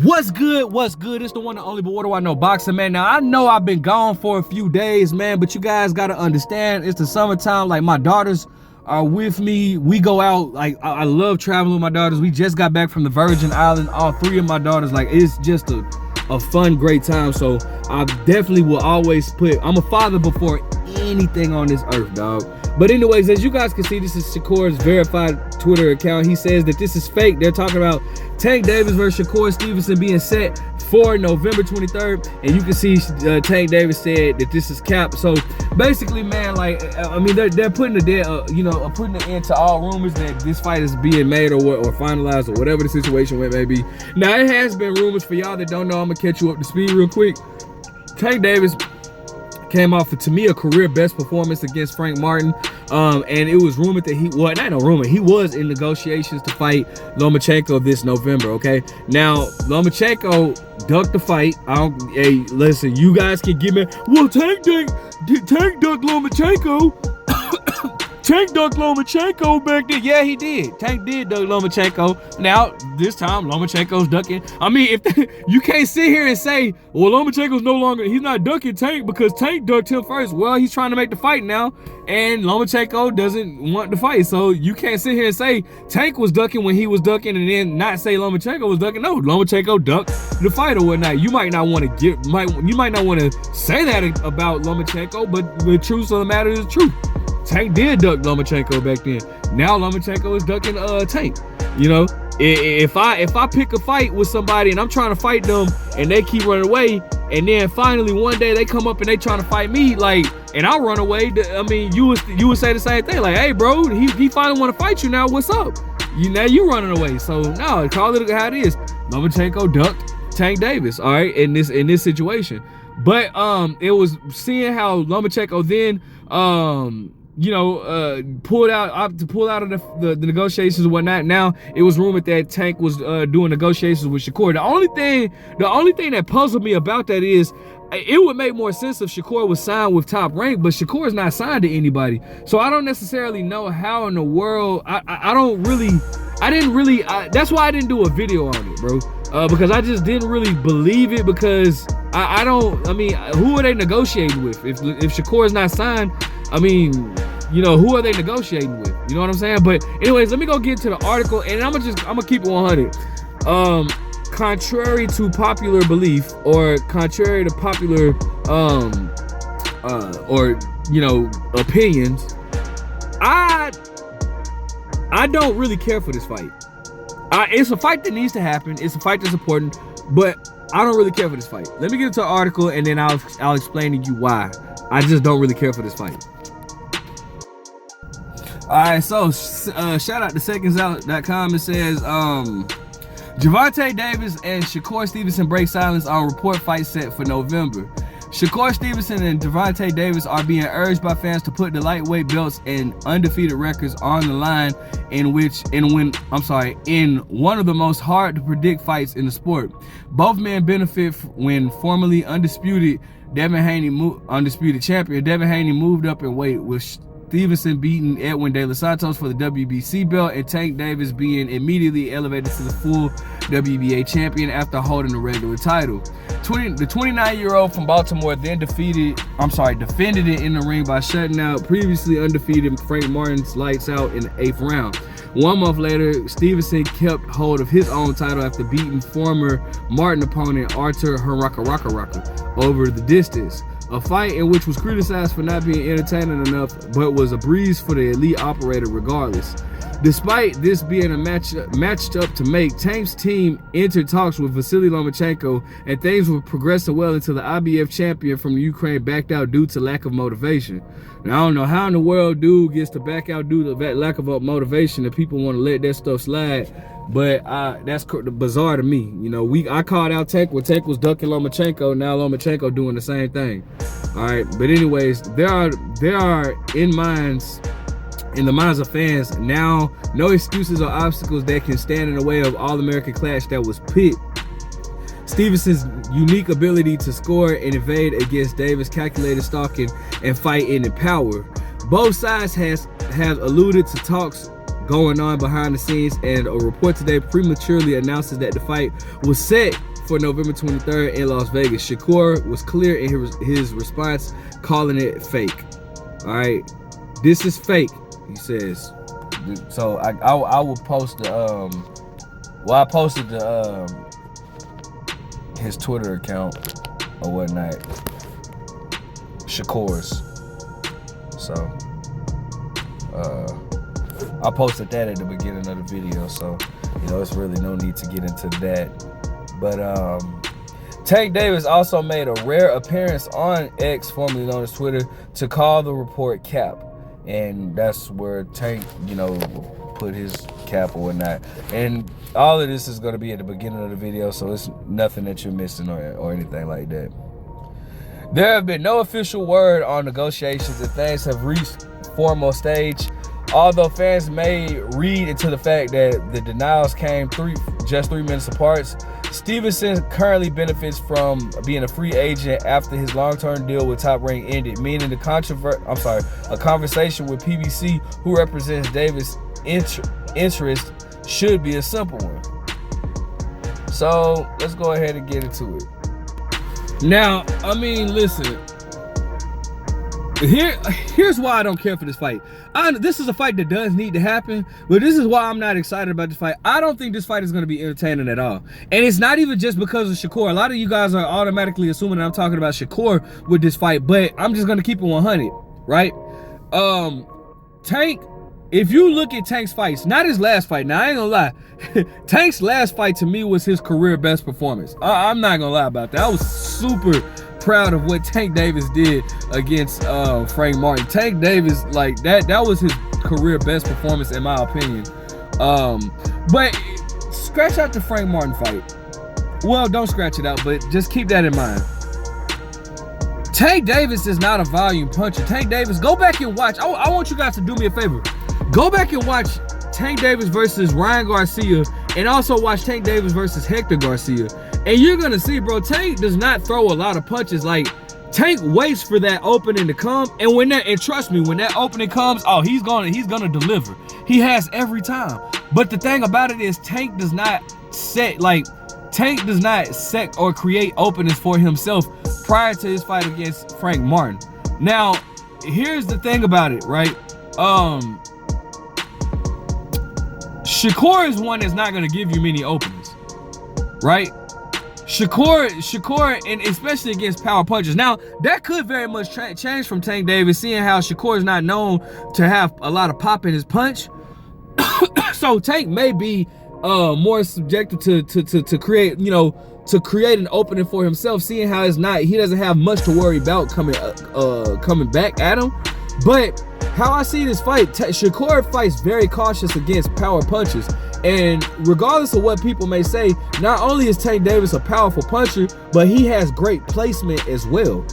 What's good? What's good? It's the one and only, but what do I know, boxing, man. Now, I know I've been gone for a few days, man, but you guys got to understand, it's the summertime. Like, my daughters are with me. We go out. Like, I love traveling with my daughters. We just got back from the Virgin Island, all three of my daughters. Like, it's just a fun, great time. So I definitely will always I'm a father before anything on this earth, dog. But anyways, as you guys can see, this is Shakur's verified Twitter account. He says that this is fake. They're talking about Tank Davis versus Shakur Stevenson being set for November 23rd. And you can see Tank Davis said that this is cap. So basically, man, like, I mean, they're putting putting an end to all rumors that this fight is being made or finalized or whatever the situation may be. Now, it has been rumors. For y'all that don't know, I'm gonna catch you up to speed real quick. Tank Davis came off to me a career best performance against Frank Martin, and it was rumored that he was in negotiations to fight Lomachenko this November. Okay, now Lomachenko ducked the fight. Hey, listen, you guys can give me, well, Tank ducked Lomachenko. Tank ducked Lomachenko back then. Yeah, he did. Tank did duck Lomachenko. Now, this time, Lomachenko's ducking. I mean, you can't sit here and say, well, Lomachenko's he's not ducking Tank because Tank ducked him first. Well, he's trying to make the fight now, and Lomachenko doesn't want the fight. So you can't sit here and say Tank was ducking when he was ducking and then not say Lomachenko was ducking. No, Lomachenko ducked the fight or whatnot. You might not want to say that about Lomachenko, but the truth of the matter is the truth. Tank did duck Lomachenko back then. Now Lomachenko is ducking Tank. You know, if I pick a fight with somebody and I'm trying to fight them and they keep running away, and then finally one day they come up and they trying to fight me, like, and I run away, I mean, you would say the same thing, like, hey bro, he finally want to fight you now, what's up? Now you running away. So no, call it how it is. Lomachenko ducked Tank Davis, all right, in this situation. But it was seeing how Lomachenko then pulled out of the negotiations and whatnot. Now it was rumored that Tank was doing negotiations with Shakur. The only thing that puzzled me about that is it would make more sense if Shakur was signed with Top Rank, but Shakur is not signed to anybody. So I don't necessarily know how in the world. That's why I didn't do a video on it, bro. Because I just didn't really believe it, because who are they negotiating with? If Shakur is not signed, I mean, who are they negotiating with? You know what I'm saying? But anyways, let me go get to the article, and I'm gonna keep it 100. Contrary to popular belief, or contrary to popular opinions, I don't really care for this fight. It's a fight that needs to happen. It's a fight that's important, but I don't really care for this fight. Let me get into the article, and then I'll explain to you why I just don't really care for this fight. All right, so shout out to secondsout.com. It says Gervonta Davis and Shakur Stevenson break silence on report fight set for November. Shakur Stevenson and Gervonta Davis are being urged by fans to put the lightweight belts and undefeated records on the line in one of the most hard to predict fights in the sport. Both men benefit when formerly undisputed champion Devin Haney moved up in weight, with Stevenson beating Edwin De Los Santos for the WBC belt, and Tank Davis being immediately elevated to the full WBA champion after holding the regular title. The 29-year-old from Baltimore then defended it in the ring by shutting out previously undefeated Frank Martin's lights out in the 8th round. 1 month later, Stevenson kept hold of his own title after beating former Martin opponent Artur Haraka over the distance. A fight in which was criticized for not being entertaining enough, but was a breeze for the elite operator regardless. Despite this being a matched up to make, Tank's team entered talks with Vasily Lomachenko, and things were progressing well until the IBF champion from Ukraine backed out due to lack of motivation. Now, I don't know how in the world dude gets to back out due to that lack of motivation, and people want to let that stuff slide. But that's bizarre to me. I called out Tank when Tank was ducking Lomachenko. Now Lomachenko doing the same thing. All right, but anyways, there are in the minds of fans now no excuses or obstacles that can stand in the way of All-American clash that was pit. Stevenson's unique ability to score and evade against Davis' calculated stalking and fight in power. Both sides have alluded to talks going on behind the scenes, and a report today prematurely announces that the fight was set for November 23rd in Las Vegas. Shakur was clear in his response, calling it fake. All right, this is fake, he says. So I will post the I posted the his Twitter account or whatnot, Shakur's. So I posted that at the beginning of the video, so you know it's really no need to get into that. But Tank Davis also made a rare appearance on X, formerly known as Twitter, to call the report cap. And that's where Tank, you know, put his cap or whatnot. And all of this is going to be at the beginning of the video, so it's nothing that you're missing or anything like that. There have been no official word on negotiations and things have reached formal stage, although fans may read into the fact that the denials came just 3 minutes apart. Stevenson currently benefits from being a free agent after his long-term deal with Top Rank ended, meaning a conversation with PBC, who represents Davis' interest, should be a simple one. So let's go ahead and get into it. Now, I mean, listen. Here's why I don't care for this fight. This is a fight that does need to happen, but this is why I'm not excited about this fight. I don't think this fight is going to be entertaining at all. And it's not even just because of Shakur. A lot of you guys are automatically assuming that I'm talking about Shakur with this fight, but I'm just going to keep it 100, right? Tank, if you look at Tank's fights, not his last fight, now I ain't gonna lie, Tank's last fight to me was his career best performance. I'm not gonna lie about that. I was super proud of what Tank Davis did against Frank Martin. Tank Davis, like that was his career best performance in my opinion. But scratch out the Frank Martin fight. Well, don't scratch it out, but just keep that in mind. Tank Davis is not a volume puncher. Tank Davis, go back and watch. I want you guys to do me a favor. Go back and watch Tank Davis versus Ryan Garcia, and also watch Tank Davis versus Hector Garcia. And you're gonna see, bro, Tank does not throw a lot of punches. Like, Tank waits for that opening to come, and trust me, when that opening comes, oh, he's gonna deliver. He has every time. But the thing about it is, Tank does not set or create openings for himself prior to his fight against Frank Martin. Now, here's the thing about it, right? Shakur is one that's not gonna give you many openings, right? Shakur, and especially against power punchers. Now, that could very much change from Tank Davis, seeing how Shakur is not known to have a lot of pop in his punch. So Tank may be more subjected to create, you know, to create an opening for himself, seeing how he doesn't have much to worry about coming back at him. But how I see this fight, Shakur fights very cautious against power punches. And regardless of what people may say, not only is Tank Davis a powerful puncher, but he has great placement as well.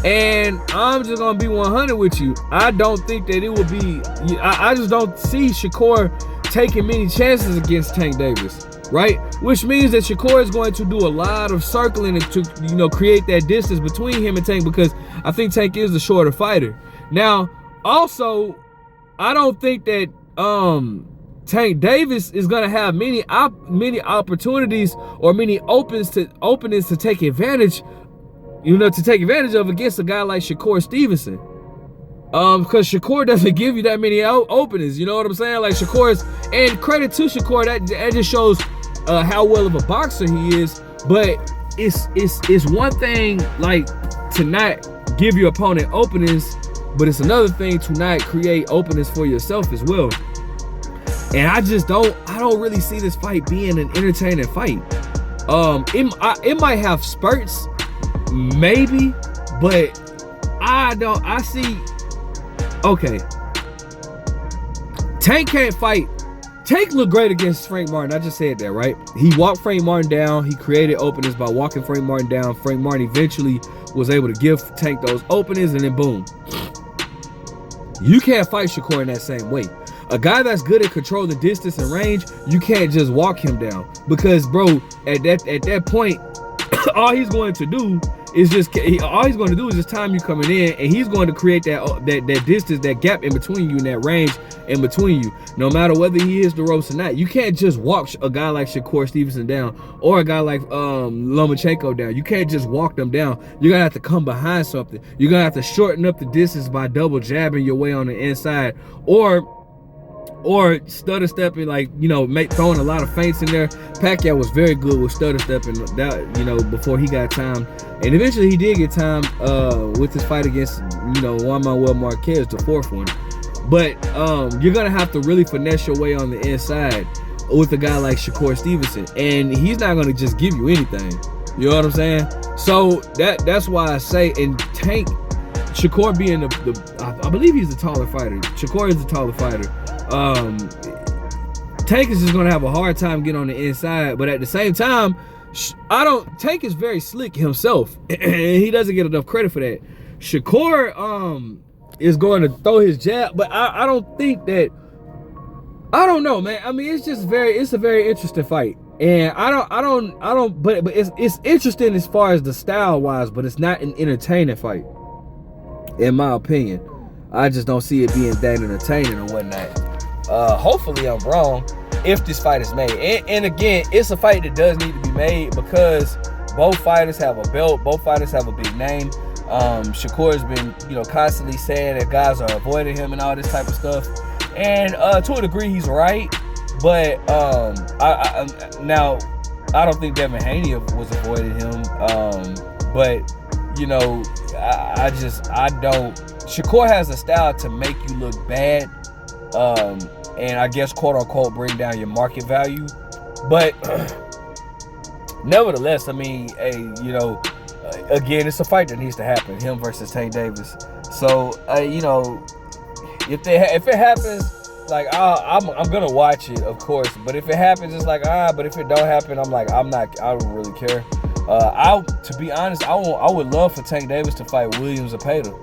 And I'm just gonna be 100 with you. I don't think that it would be, I just don't see Shakur taking many chances against Tank Davis, right? Which means that Shakur is going to do a lot of circling to, you know, create that distance between him and Tank, because I think Tank is the shorter fighter. Now, also, I don't think that Tank Davis is gonna have many opportunities or many openings to take advantage, you know, of against a guy like Shakur Stevenson. Because Shakur doesn't give you that many openings, you know what I'm saying? Like Shakur's, and credit to Shakur, that just shows how well of a boxer he is. But it's one thing like to not give your opponent openings, but it's another thing to not create openings for yourself as well. And I don't really see this fight being an entertaining fight. It might have spurts, maybe, but I see, okay. Tank can't fight. Tank looked great against Frank Martin. I just said that, right? He walked Frank Martin down. He created openings by walking Frank Martin down. Frank Martin eventually was able to give Tank those openings, and then boom. You can't fight Shakur in that same way. A guy that's good at controlling distance and range, you can't just walk him down, because, bro, at that point, all he's going to do is just time you coming in, and he's going to create that distance, that gap in between you and that range, in between you, no matter whether he hits the ropes or not. You can't just walk a guy like Shakur Stevenson down or a guy like Lomachenko down. You can't just walk them down. You're gonna have to come behind something. You're gonna have to shorten up the distance by double jabbing your way on the inside, or stutter stepping, like, you know, throwing a lot of feints in there. Pacquiao was very good with stutter stepping, that, you know, before he got timed, and eventually he did get timed with his fight against, you know, Juan Manuel Marquez, the fourth one. But you're gonna have to really finesse your way on the inside with a guy like Shakur Stevenson, and he's not gonna just give you anything. You know what I'm saying? So that's why I say, and Tank, Shakur being I believe he's the taller fighter. Shakur is the taller fighter. Tank is just gonna have a hard time getting on the inside, but at the same time, Tank is very slick himself, and he doesn't get enough credit for that. Shakur is going to throw his jab, but I don't think that. I don't know, man. I mean, it's a very interesting fight, and I don't. But it's interesting as far as the style wise, but it's not an entertaining fight, in my opinion. I just don't see it being that entertaining or whatnot. Hopefully I'm wrong if this fight is made. And again, it's a fight that does need to be made because both fighters have a belt. Both fighters have a big name. Shakur has been, you know, constantly saying that guys are avoiding him and all this type of stuff. And to a degree, he's right. But now, I don't think Devin Haney was avoiding him. But, you know, I don't. Shakur has a style to make you look bad. And I guess, quote unquote, bring down your market value. But nevertheless, I mean, hey, you know, again, it's a fight that needs to happen. Him versus Tank Davis. So, you know, if it happens, like, I'm gonna watch it, of course. But if it happens, it's like, but if it don't happen, I'm like, I don't really care. To be honest, I would love for Tank Davis to fight Williams Zepeda.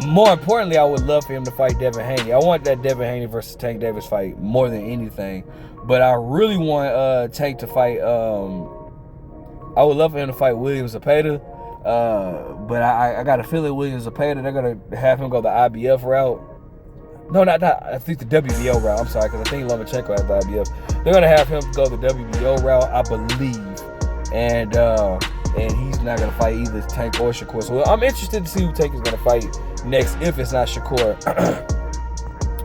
More importantly, I would love for him to fight Devin Haney. I want that Devin Haney versus Tank Davis fight more than anything. But I really want Tank to fight. I would love for him to fight Williams Zepeda. But I got a feeling Williams Zepeda, they're gonna have him go the IBF route. No, not I think the WBO route. I'm sorry, because I think Lomachenko has the IBF. They're gonna have him go the WBO route, I believe. And he's not gonna fight either Tank or Shakur. So I'm interested to see who Tank is gonna fight next, if it's not Shakur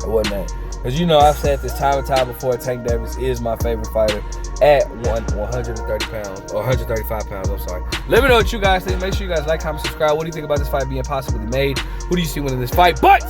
or whatnot. Because, you know, I've said this time and time before, Tank Davis is my favorite fighter at 130 pounds, or 135 pounds, I'm sorry. Let me know what you guys think. Make sure you guys like, comment, subscribe. What do you think about this fight being possibly made? Who do you see winning this fight? But